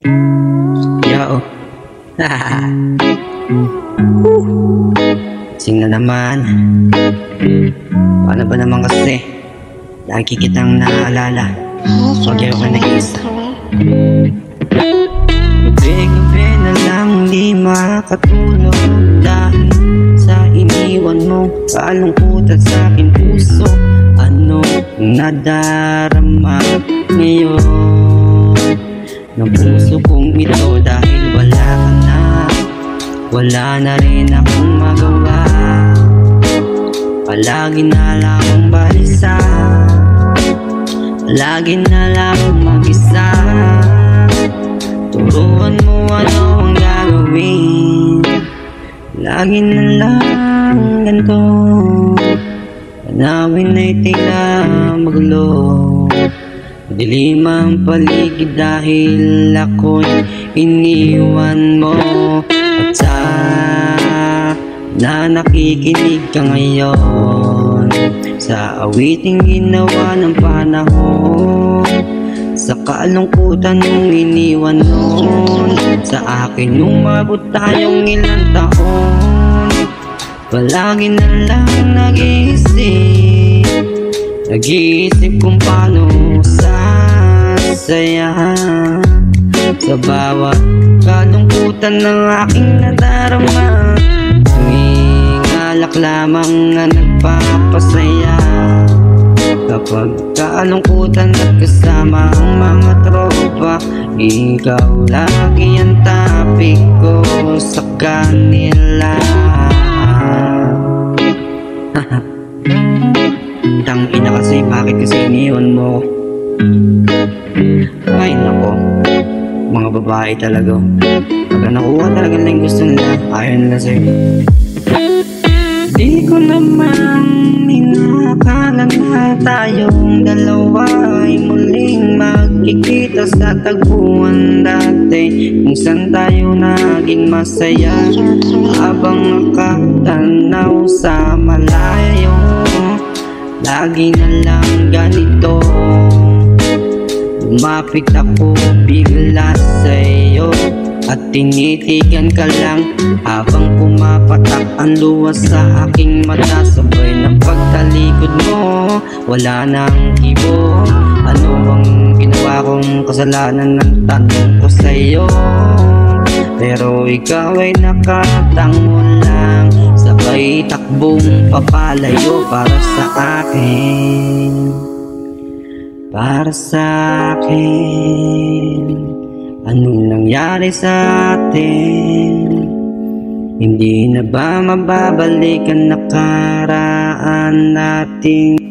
Yo. Sing na naman. Paano ba naman kasi? Lagi kitang naalala. Pag ayaw ka nag-isa. Gabi-gabi na lang di makatulog dahil sa iniwan mo kalungkutan sa aking puso. Ano nadarama ngayon ng puso kong ito dahil wala ka na. Wala na rin akong magawa. Palagi na lang akong balisa. Palagi na lang akong mag-isa. Turuan mo ano ang gagawin. Lagi na lang ganito. Panawin ay tila magulo. Dilim ang paligid dahil ako'y iniwan mo. At sana nakikinig ka ngayon sa awiting ginawa ng panahon. Sa kalungkutan nung iniwan noon sa akin nung mabot tayong ilang taon. Palagi na lang nag-iisip kung paano sasaya sa bawat kalungkutan ng aking nadarama. Tuwing alak lamang na nagpapasaya. Kapag kalungkutan at kasama ang mga tropa, ikaw lagi ang topic ko sa kanila. Tangina kasi, bakit kasi iniwan mo? Ay nako, mga babae talaga. Pagka nakuha talaga lang yung gusto nila, ayaw nila sa'yo. Di ko naman inakala na tayong dalawa ay muling magkikita sa tagpuan dati, kung saan tayo naging masaya habang nakatanaw sa malayo. Lagi na lang ganito, lumapit ako bigla sa'yo at tinitigan ka lang habang pumapatak ang luwas sa aking mata. Sabay ng pagtalikod mo, wala nang kibo. Ano bang ginawa kong kasalanan ng tanong ko sa'yo? Pero ikaw ay nakatango lang, sabay takbong papalayo para sa akin. Para sa akin, anong nangyari sa atin? Hindi na ba mababalik ang nakaraan natin?